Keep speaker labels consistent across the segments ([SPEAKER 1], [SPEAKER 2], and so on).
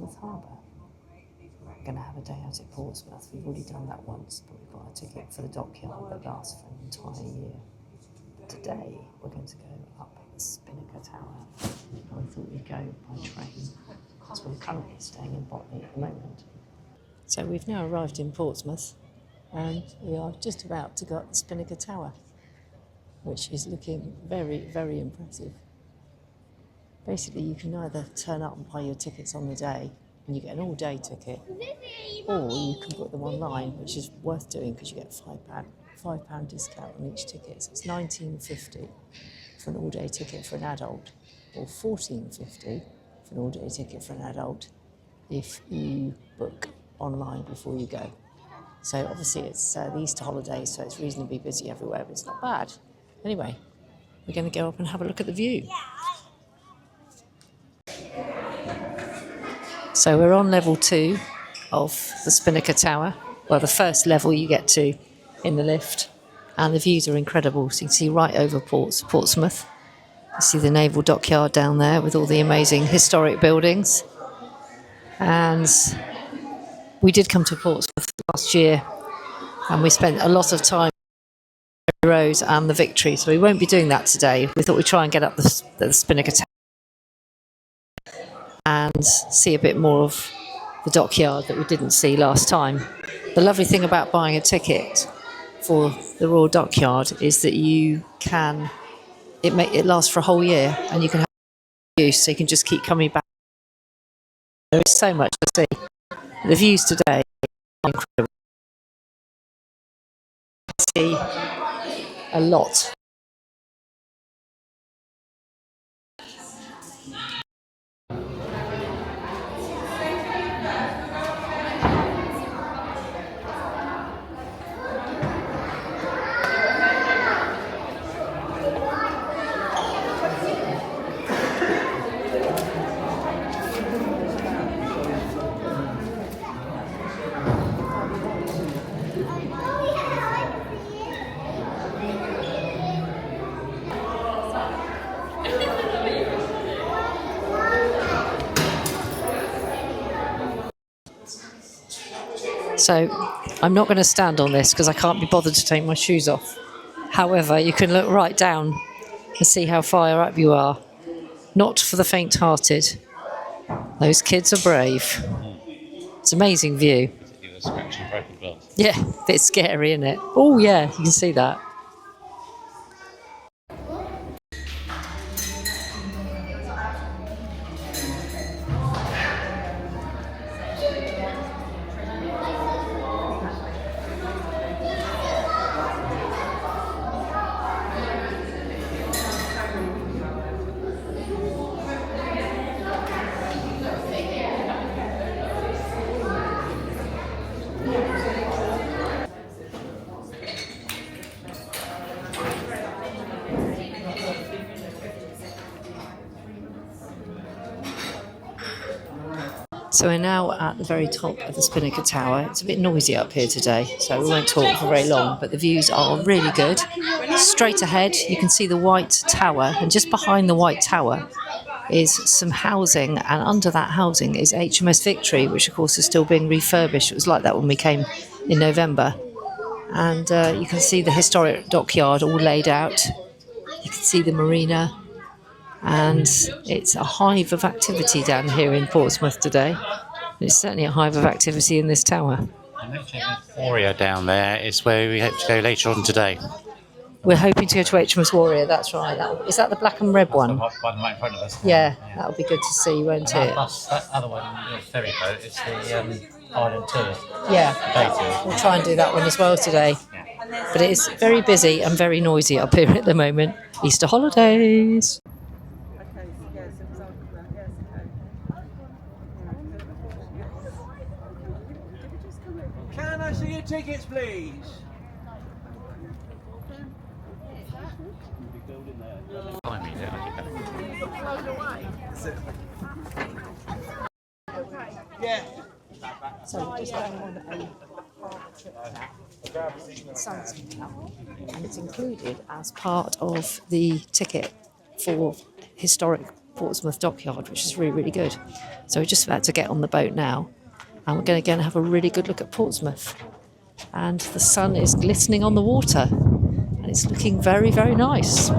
[SPEAKER 1] Portsmouth Harbour. We're going to have a day out at Portsmouth. We've already done that once, but we've got a ticket for the dockyard that lasts for an entire year. Today, we're going to go up the Spinnaker Tower. And we thought we'd go by train, because we're currently staying in Botley at the moment. So we've now arrived in Portsmouth, and we are just about to go up the Spinnaker Tower, which is looking very, very impressive. Basically, you can either turn up and buy your tickets on the day, and you get an all-day ticket, or you can book them online, which is worth doing because you get £5 discount on each ticket. So it's £19.50 for an all-day ticket for an adult, or £14.50 for an all-day ticket for an adult if you book online before you go. So obviously it's the Easter holidays, so it's reasonably busy everywhere, but it's not bad. Anyway, we're going to go up and have a look at the view. So we're on level 2 of the Spinnaker Tower. Well, the first level you get to in the lift, and the views are incredible. So you can see right over Portsmouth. You see the naval dockyard down there with all the amazing historic buildings. And we did come to Portsmouth last year, and we spent a lot of time on the Rose and the Victory, so we won't be doing that today. We thought we'd try and get up the Spinnaker Tower and see a bit more of the dockyard that we didn't see last time. The lovely thing about buying a ticket for the Royal Dockyard is that you can, it lasts for a whole year, and you can have use, so you can just keep coming back. There is so much to see. The views today are incredible. See a lot. So I'm not going to stand on this because I can't be bothered to take my shoes off. However, you can look right down and see how far up you are. Not for the faint-hearted. Those kids are brave. It's an amazing view. Yeah, a bit scary, isn't it? Oh yeah, you can see that. So we're now at the very top of the Spinnaker Tower. It's a bit noisy up here today, so we won't talk for very long, but the views are really good. Straight ahead, you can see the White Tower, and just behind the White Tower is some housing, and under that housing is HMS Victory, which of course is still being refurbished. It was like that when we came in November. And you can see the historic dockyard all laid out. You can see the marina. And it's a hive of activity down here in Portsmouth today. It's certainly a hive of activity in this tower.
[SPEAKER 2] Warrior down there is where we hope to go later on today.
[SPEAKER 1] We're hoping to go to HMS Warrior, that's right. Is that the black and red one?
[SPEAKER 2] That's the one right in front of us.
[SPEAKER 1] Yeah, that'll be good to see, won't it?
[SPEAKER 2] Plus, that other one, the ferry boat, is the Island Tour.
[SPEAKER 1] Yeah, we'll try and do that one as well today. Yeah. But it is very busy and very noisy up here at the moment. Easter holidays.
[SPEAKER 3] Can I see your tickets, please? Yeah.
[SPEAKER 1] So we're just going on a Harbour trip now. Sun's come, and it's included as part of the ticket for historic Portsmouth dockyard, which is really, really good. So we're just about to get on the boat now, and we're going to go and have a really good look at Portsmouth. And the sun is glistening on the water, and it's looking very, very nice.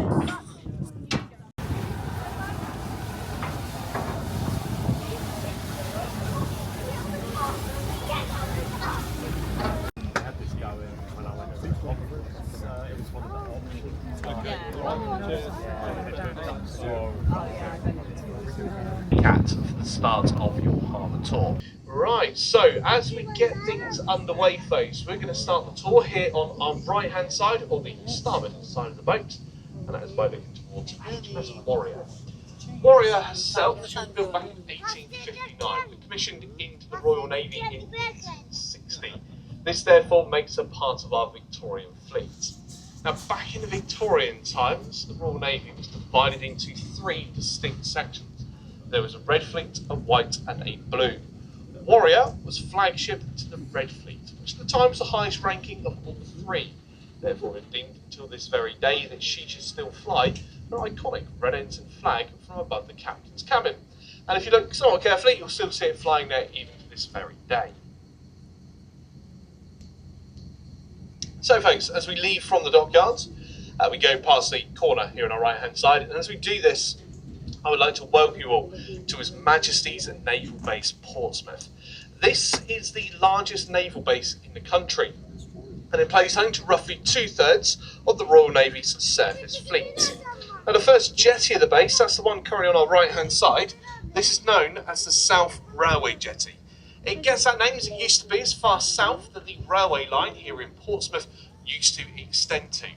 [SPEAKER 4] Cat for the start of your harbour tour. Right, so as we get things underway, folks, we're going to start the tour here on our right hand side, or the starboard side of the boat, and that is by looking towards HMS Warrior. Warrior herself, she was built back in 1859, but commissioned into the Royal Navy in 1860. This therefore makes her part of our Victorian fleet. Now, back in the Victorian times, the Royal Navy was divided into three distinct sections. There was a red fleet, a white and a blue. Warrior was flagship to the Red Fleet, which at the time was the highest ranking of all three. Therefore, it deemed until this very day that she should still fly her iconic red ensign flag from above the captain's cabin. And if you look somewhat carefully, you'll still see it flying there even to this very day. So folks, as we leave from the dockyards, we go past the corner here on our right hand side, and as we do this, I would like to welcome you all to His Majesty's Naval Base Portsmouth. This is the largest naval base in the country, and it plays home to roughly 2/3 of the Royal Navy's surface fleet. Now, the first jetty of the base, that's the one currently on our right hand side. This is known as the South Railway Jetty. It gets that name as it used to be as far south that the railway line here in Portsmouth used to extend to.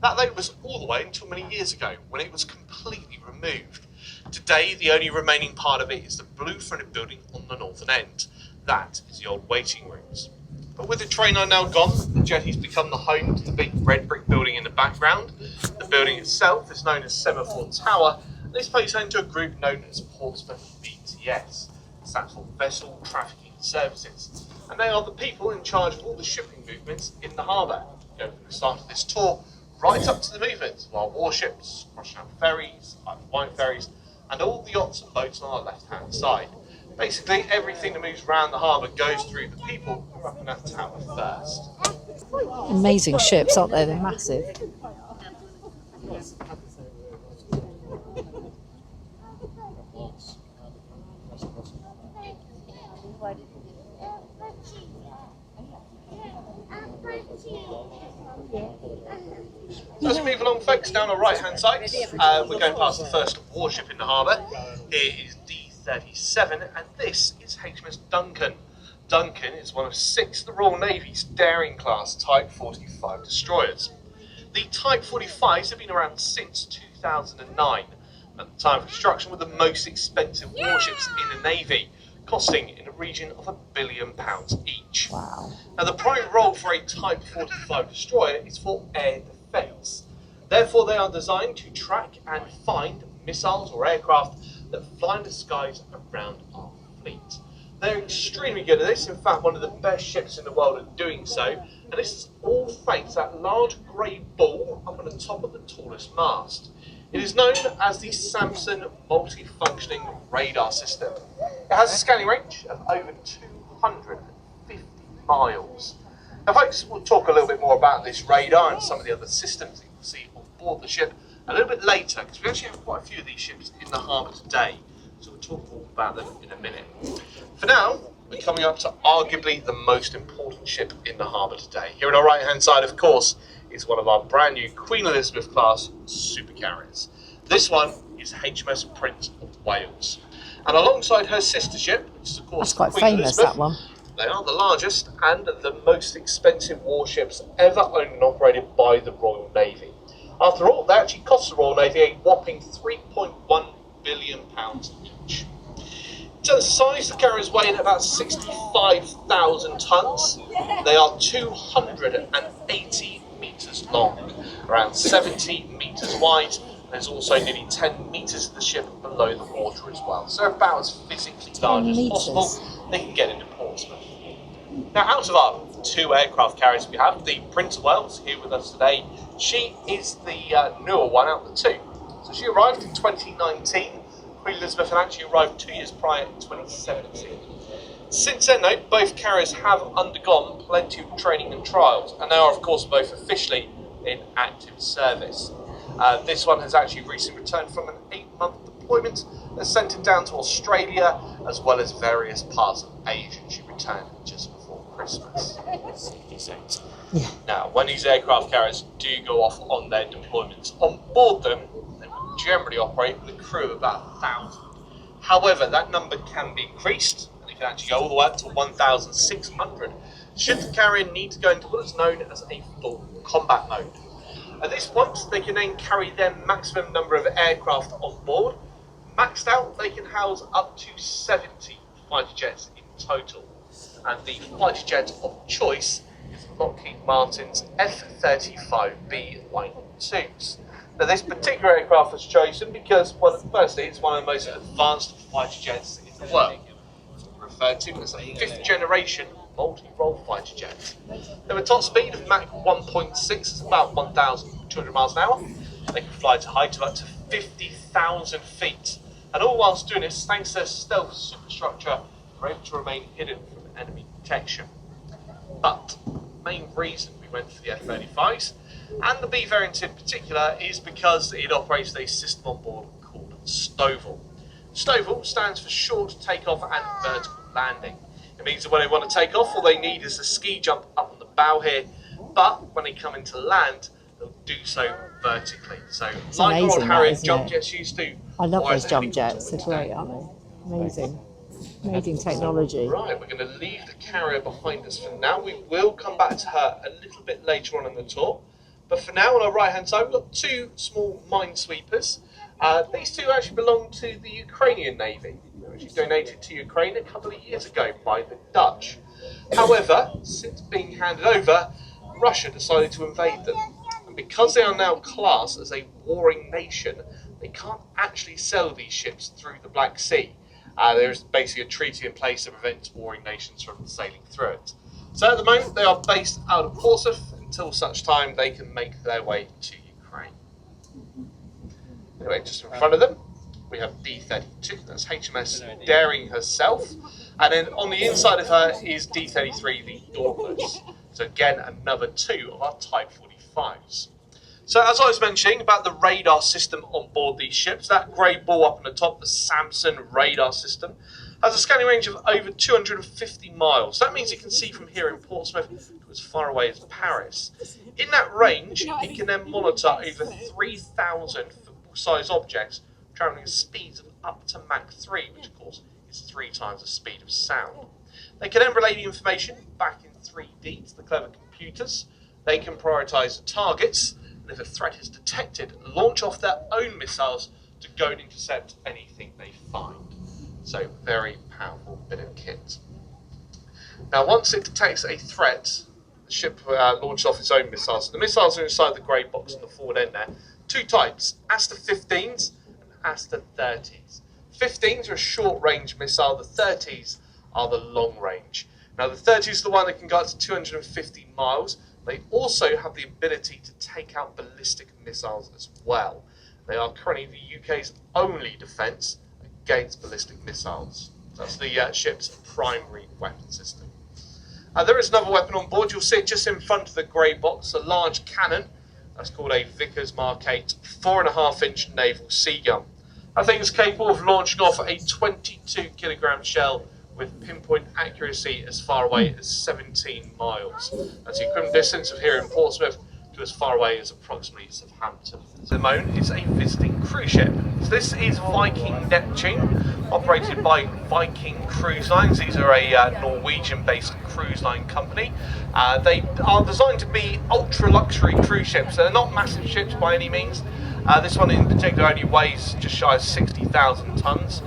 [SPEAKER 4] That though was all the way until many years ago, when it was completely removed. Today, the only remaining part of it is the blue fronted building on the northern end. That is the old waiting rooms. But with the train line now gone, the jetty's become the home to the big red brick building in the background. The building itself is known as Semaphore Tower, and this plays home to a group known as Portsmouth VTS. It stands for Vessel Trafficking Services, and they are the people in charge of all the shipping movements in the harbour. Go from the start of this tour right up to the movements of our warships, cross-channel ferries, wine ferries, and all the yachts and boats on our left-hand side. Basically, everything that moves around the harbour goes through the people who are up in that tower first.
[SPEAKER 1] Amazing ships, aren't they? They're massive.
[SPEAKER 4] As we move along, folks, down our right-hand side, we're going past the first warship in the harbour. Here is D-37, and this is HMS Duncan. Duncan is one of 6 of the Royal Navy's daring-class Type 45 destroyers. The Type 45s have been around since 2009. At the time of construction, were the most expensive warships in the Navy, costing in the region of £1 billion each.
[SPEAKER 1] Wow.
[SPEAKER 4] Now, the prime role for a Type 45 destroyer is for air defence. Therefore, they are designed to track and find missiles or aircraft that fly in the skies around our fleet. They're extremely good at this, in fact one of the best ships in the world at doing so, and this is all thanks to that large grey ball up on the top of the tallest mast. It is known as the Samson multi-functioning radar system. It has a scanning range of over 250 miles. Now folks, we'll talk a little bit more about this radar and some of the other systems that you can see on board the ship a little bit later, because we actually have quite a few of these ships in the harbour today, so we'll talk more about them in a minute. For now, we're coming up to arguably the most important ship in the harbour today. Here on our right hand side, of course, is one of our brand new Queen Elizabeth class supercarriers. This one is HMS Prince of Wales. And alongside her sister ship, which is of course
[SPEAKER 1] That's quite
[SPEAKER 4] Queen
[SPEAKER 1] famous,
[SPEAKER 4] Elizabeth,
[SPEAKER 1] that one.
[SPEAKER 4] they are the largest and the most expensive warships ever owned and operated by the Royal Navy. After all, they actually cost the Royal Navy a whopping £3.1 billion each. In terms of size, the carriers weigh in at about 65,000 tonnes. They are 280 metres long, around 70 metres wide. There's also nearly 10 metres of the ship below the water as well. So they're about as physically large as possible. They can get into Portsmouth. Now, out of our 2 aircraft carriers we have, the Prince of Wales here with us today, she is the newer one out of the 2. So she arrived in 2019, Queen Elizabeth and actually arrived 2 years prior in 2017. Since then, though, both carriers have undergone plenty of training and trials, and now are, of course, both officially in active service. This one has actually recently returned from an 8-month deployment and sent it down to Australia, as well as various parts of Asia. She returned just before Christmas.
[SPEAKER 1] Yeah.
[SPEAKER 4] Now, when these aircraft carriers do go off on their deployments, on board them, they will generally operate with a crew of about 1,000. However, that number can be increased, and it can actually go all the way up to 1,600 should the carrier need to go into what is known as a full combat mode. At this point, they can then carry their maximum number of aircraft on board. Maxed out, they can house up to 70 fighter jets in total. And the fighter jet of choice is Lockheed Martin's F-35B Lightning IIs. Now, this particular aircraft was chosen because, well, firstly, it's one of the most advanced fighter jets in the world. It's referred to as a 5th generation multi-role fighter jet. They have a top speed of Mach 1.6, it's about 1,200 miles an hour. They can fly to height of up to 50,000 feet. And all whilst doing this, thanks to their stealth superstructure, they're able to remain hidden from enemy detection. But the main reason we went for the F-35s, and the B variant in particular, is because it operates a system on board called STOVL. STOVL stands for Short Takeoff and Vertical Landing. It means that when they want to take off, all they need is a ski jump up on the bow here, but when they come into land, they'll do so vertically. So,
[SPEAKER 1] it's
[SPEAKER 4] like
[SPEAKER 1] amazing,
[SPEAKER 4] Lord Harry
[SPEAKER 1] isn't
[SPEAKER 4] jump
[SPEAKER 1] it?
[SPEAKER 4] jets used to.
[SPEAKER 1] I love
[SPEAKER 4] or
[SPEAKER 1] those
[SPEAKER 4] as
[SPEAKER 1] jump
[SPEAKER 4] helicopters
[SPEAKER 1] jets. They're great, aren't they? Amazing. Amazing technology.
[SPEAKER 4] Right, we're going to leave the carrier behind us for now. We will come back to her a little bit later on in the tour. But for now, on our right-hand side, we've got 2 small minesweepers. These 2 actually belong to the Ukrainian Navy, which was donated to Ukraine a couple of years ago by the Dutch. However, since being handed over, Russia decided to invade them. And because they are now classed as a warring nation, they can't actually sell these ships through the Black Sea. There's basically a treaty in place that prevents warring nations from sailing through it. So at the moment, they are based out of Portsmouth until such time they can make their way to Ukraine. Anyway, just in front of them, we have D-32, that's HMS Daring herself. And then on the inside of her is D-33, the Dauntless. So again, another 2 of our Type 45s. So as I was mentioning about the radar system on board these ships, that grey ball up on the top, the Samson radar system, has a scanning range of over 250 miles. That means it can see from here in Portsmouth to as far away as Paris. In that range, it can then monitor over 3,000 football-sized objects travelling at speeds of up to Mach 3, which of course is 3 times the speed of sound. They can then relay the information back in 3D to the clever computers. They can prioritise the targets, and if a threat is detected, launch off their own missiles to go and intercept anything they find. So, very powerful bit of kit. Now, once it detects a threat, the ship launches off its own missiles. The missiles are inside the grey box on the forward end there. 2 types, Aster 15s and Aster 30s. 15s are a short-range missile, the 30s are the long-range. Now, the 30s is the one that can go up to 250 miles. They also have the ability to take out ballistic missiles as well. They are currently the UK's only defence against ballistic missiles. That's the ship's primary weapon system. There is another weapon on board. You'll see it just in front of the grey box, a large cannon. That's called a Vickers Mark 8 4.5-inch naval sea gun. That thing is capable of launching off a 22-kilogram shell with pinpoint accuracy as far away as 17 miles. That's the equivalent distance of here in Portsmouth to as far away as approximately Southampton. Simone is a visiting cruise ship. So this is Viking Neptune, operated by Viking Cruise Lines. These are a Norwegian-based cruise line company. They are designed to be ultra-luxury cruise ships. They're not massive ships by any means. This one in particular only weighs just shy of 60,000 tonnes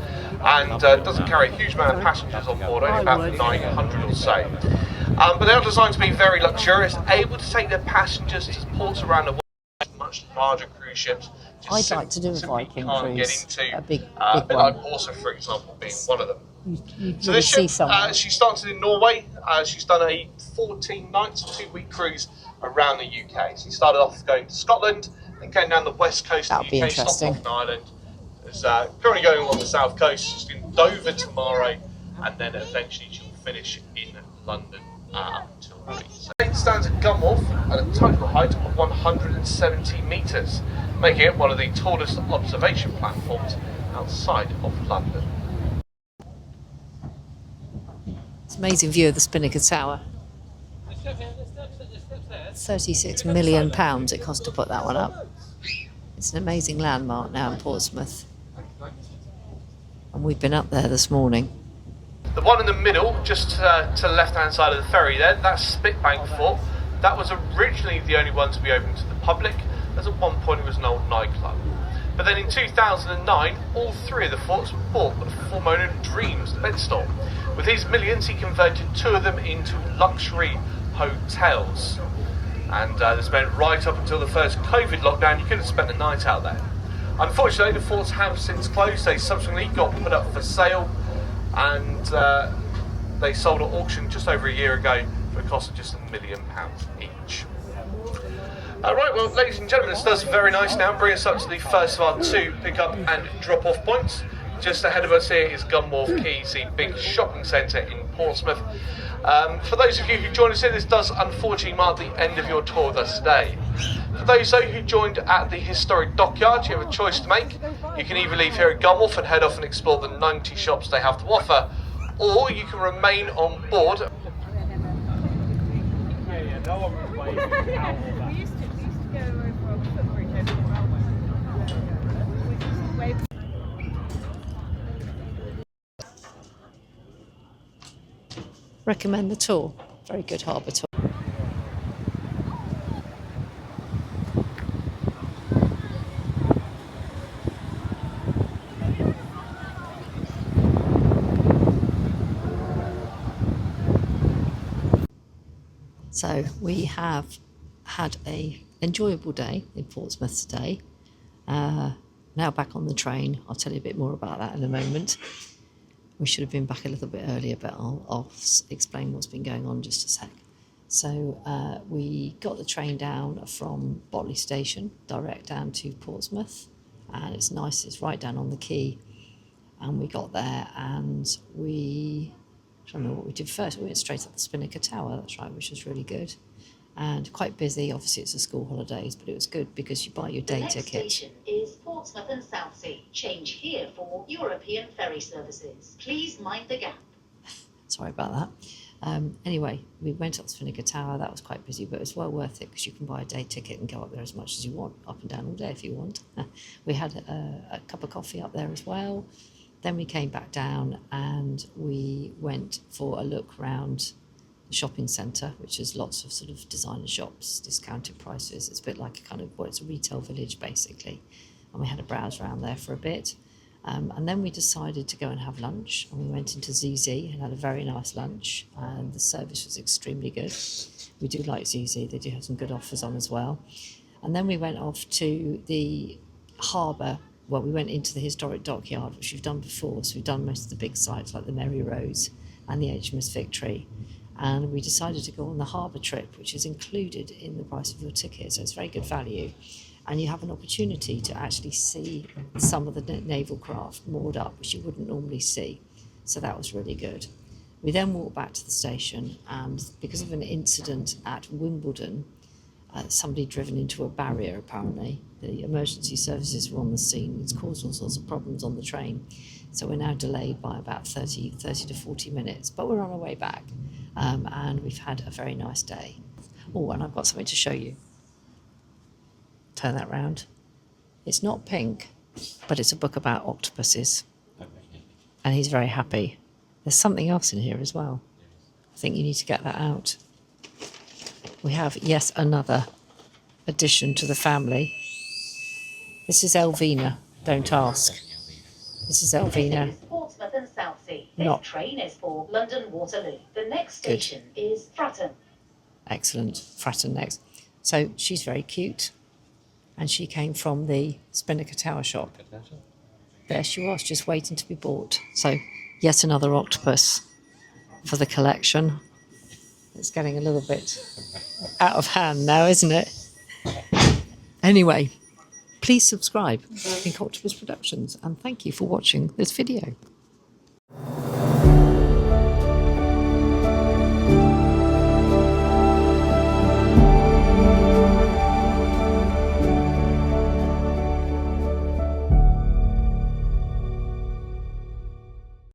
[SPEAKER 4] and doesn't carry a huge amount of passengers on board, only about 900 or so. But they are designed to be very luxurious, able to take their passengers to ports around the world. Much larger cruise ships
[SPEAKER 1] I'd like to do a Viking cruise,
[SPEAKER 4] get into,
[SPEAKER 1] a big
[SPEAKER 4] like
[SPEAKER 1] one.
[SPEAKER 4] Portsmouth, for example, being one of them.
[SPEAKER 1] You
[SPEAKER 4] So
[SPEAKER 1] really
[SPEAKER 4] this
[SPEAKER 1] see
[SPEAKER 4] ship,
[SPEAKER 1] someone.
[SPEAKER 4] she started in Norway. She's done a 14 nights, 2-week cruise around the UK. She started off going to Scotland, then came down the west coast of
[SPEAKER 1] That'd
[SPEAKER 4] the
[SPEAKER 1] be
[SPEAKER 4] UK, stopped
[SPEAKER 1] interesting.
[SPEAKER 4] off in Ireland, It's currently going along the south coast. She's in Dover tomorrow, and then eventually she'll finish in London until May. So it stands at Gunwharf at a total height of 170 metres, making it one of the tallest observation platforms outside of London.
[SPEAKER 1] It's an amazing view of the Spinnaker Tower. £36 million it cost to put that one up. It's an amazing landmark now in Portsmouth. And we've been up there this morning.
[SPEAKER 4] The one in the middle, just to the left-hand side of the ferry there, that's Spitbank Fort. That was originally the only one to be open to the public, as at one point it was an old nightclub. But then in 2009, all three of the forts were bought by the former owner of Dreams, the bed store. With his millions, he converted two of them into luxury hotels. And this meant right up until the first COVID lockdown, you could have spent the night out there. Unfortunately, the forts have since closed. They subsequently got put up for sale, and they sold at auction just over a year ago for a cost of just £1 million each. Right, well, ladies and gentlemen, this does very nice now. Bring us up to the first of our two pick-up and drop-off points. Just ahead of us here is Gunwharf Quays, the big shopping centre in Portsmouth. For those of you who joined us here, this does unfortunately mark the end of your tour with us today. For those though who joined at the historic dockyard, you have a choice to make. You can either leave here at Gunwharf and head off and explore the 90 shops they have to offer, or you can remain on board.
[SPEAKER 5] We used to go over on the footbridge over the railway.
[SPEAKER 1] Recommend the tour. Very good harbour tour. So we have had a enjoyable day in Portsmouth today. Now back on the train. I'll tell you a bit more about that in a moment. We should have been back a little bit earlier, but I'll explain what's been going on in just a sec. So we got the train down from Botley Station, direct down to Portsmouth, and it's nice, it's right down on the quay. And we got there and I don't know what we did first. We went straight up the Spinnaker Tower, that's right, which was really good. And quite busy, obviously it's the school holidays, but it was good because you buy your day ticket.
[SPEAKER 6] The next station is Portsmouth and Southsea. Change here for European ferry services. Please mind the gap.
[SPEAKER 1] Sorry about that. Anyway, we went up the Spinnaker Tower. That was quite busy, but it was well worth it because you can buy a day ticket and go up there as much as you want, up and down all day if you want. We had a cup of coffee up there as well. Then we came back down and we went for a look around the shopping centre, which has lots of sort of designer shops, discounted prices. It's a bit like a kind of, well, it's a retail village basically. And we had a browse around there for a bit. And then we decided to go and have lunch, and we went into Zizzi and had a very nice lunch, and the service was extremely good. We do like Zizzi, they do have some good offers on as well. And then we went off to the Harbour. Well, we went into the historic dockyard, which we've done before, so we've done most of the big sites like the Merry Rose and the HMS Victory. And we decided to go on the Harbour trip, which is included in the price of your ticket, so it's very good value. And you have an opportunity to actually see some of the naval craft moored up, which you wouldn't normally see. So that was really good. We then walked back to the station, and because of an incident at Wimbledon, somebody driven into a barrier apparently. The emergency services were on the scene. It's caused all sorts of problems on the train. So we're now delayed by about 30 to 40 minutes, but we're on our way back. And we've had a very nice day. Oh, and I've got something to show you. Turn that round. It's not pink, but it's a book about octopuses. And he's very happy. There's something else in here as well. I think you need to get that out. We have yet another addition to the family. This is Elvina, don't ask. This is Elvina.
[SPEAKER 6] This is Portsmouth and Southsea. This
[SPEAKER 1] Not.
[SPEAKER 6] train is for London Waterloo. The next station is Fratton.
[SPEAKER 1] Excellent. Fratton next. So she's very cute. And she came from the Spinnaker Tower shop. There she was, just waiting to be bought. So yet another octopus for the collection. It's getting a little bit out of hand now, isn't it? Anyway, Please subscribe in Octopus Productions, and thank you for watching this video.